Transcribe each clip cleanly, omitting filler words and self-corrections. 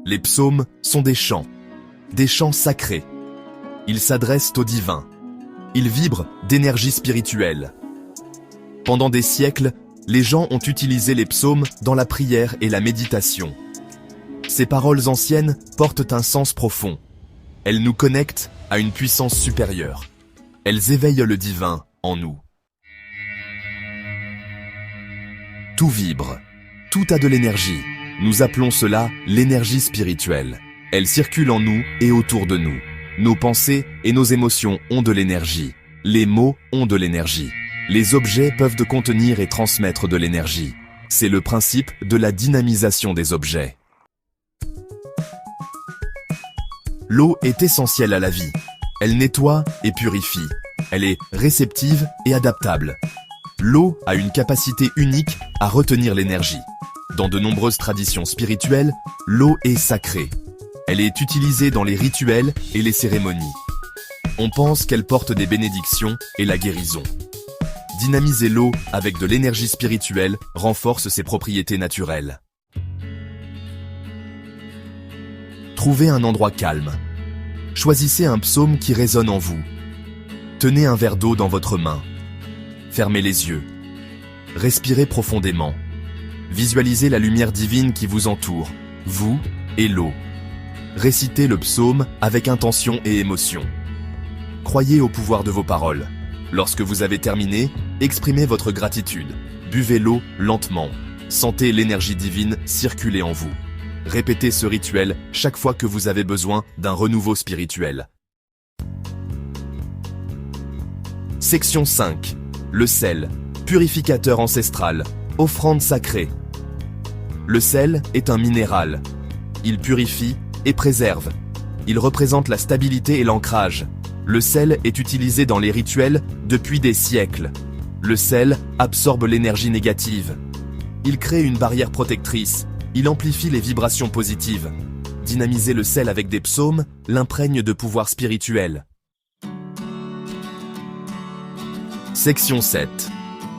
Les psaumes sont des chants sacrés. Ils s'adressent au divin. Ils vibrent d'énergie spirituelle. Pendant des siècles, les gens ont utilisé les psaumes dans la prière et la méditation. Ces paroles anciennes portent un sens profond. Elles nous connectent à une puissance supérieure. Elles éveillent le divin en nous. Tout vibre. Tout a de l'énergie. Nous appelons cela l'énergie spirituelle. Elle circule en nous et autour de nous. Nos pensées et nos émotions ont de l'énergie. Les mots ont de l'énergie. Les objets peuvent contenir et transmettre de l'énergie. C'est le principe de la dynamisation des objets. L'eau est essentielle à la vie. Elle nettoie et purifie. Elle est réceptive et adaptable. L'eau a une capacité unique à retenir l'énergie. Dans de nombreuses traditions spirituelles, l'eau est sacrée. Elle est utilisée dans les rituels et les cérémonies. On pense qu'elle porte des bénédictions et la guérison. Dynamiser l'eau avec de l'énergie spirituelle renforce ses propriétés naturelles. Trouvez un endroit calme. Choisissez un psaume qui résonne en vous. Tenez un verre d'eau dans votre main. Fermez les yeux. Respirez profondément. Visualisez la lumière divine qui vous entoure, vous et l'eau. Récitez le psaume avec intention et émotion. Croyez au pouvoir de vos paroles. Lorsque vous avez terminé, exprimez votre gratitude. Buvez l'eau lentement. Sentez l'énergie divine circuler en vous. Répétez ce rituel chaque fois que vous avez besoin d'un renouveau spirituel. Section 5. Le sel, purificateur ancestral, offrande sacrée. Le sel est un minéral. Il purifie et préserve. Il représente la stabilité et l'ancrage. Le sel est utilisé dans les rituels depuis des siècles. Le sel absorbe l'énergie négative. Il crée une barrière protectrice. Il amplifie les vibrations positives. Dynamiser le sel avec des psaumes l'imprègne de pouvoir spirituel. Section 7.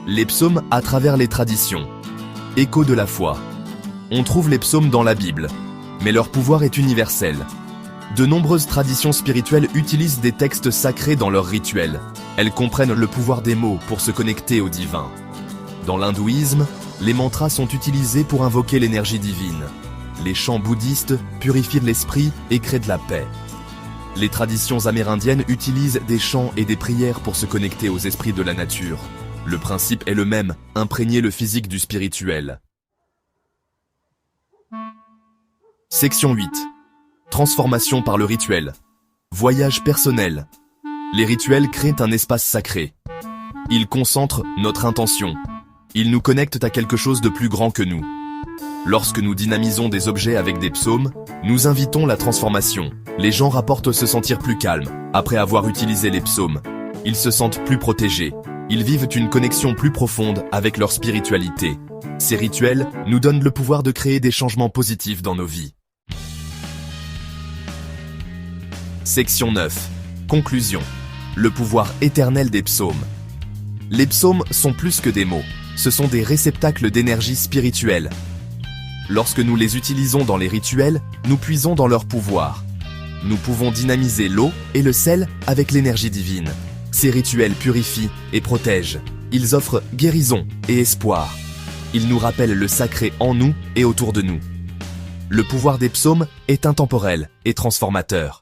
Les psaumes à travers les traditions. Écho de la foi. On trouve les psaumes dans la Bible, mais leur pouvoir est universel. De nombreuses traditions spirituelles utilisent des textes sacrés dans leurs rituels. Elles comprennent le pouvoir des mots pour se connecter au divin. Dans l'hindouisme, les mantras sont utilisés pour invoquer l'énergie divine. Les chants bouddhistes purifient l'esprit et créent de la paix. Les traditions amérindiennes utilisent des chants et des prières pour se connecter aux esprits de la nature. Le principe est le même, imprégner le physique du spirituel. Section 8. Transformation par le rituel. Voyage personnel. Les rituels créent un espace sacré. Ils concentrent notre intention. Ils nous connectent à quelque chose de plus grand que nous. Lorsque nous dynamisons des objets avec des psaumes, nous invitons la transformation. Les gens rapportent se sentir plus calmes après avoir utilisé les psaumes. Ils se sentent plus protégés. Ils vivent une connexion plus profonde avec leur spiritualité. Ces rituels nous donnent le pouvoir de créer des changements positifs dans nos vies. Section 9. Conclusion. Le pouvoir éternel des psaumes. Les psaumes sont plus que des mots. Ce sont des réceptacles d'énergie spirituelle. Lorsque nous les utilisons dans les rituels, nous puisons dans leur pouvoir. Nous pouvons dynamiser l'eau et le sel avec l'énergie divine. Ces rituels purifient et protègent. Ils offrent guérison et espoir. Ils nous rappellent le sacré en nous et autour de nous. Le pouvoir des psaumes est intemporel et transformateur.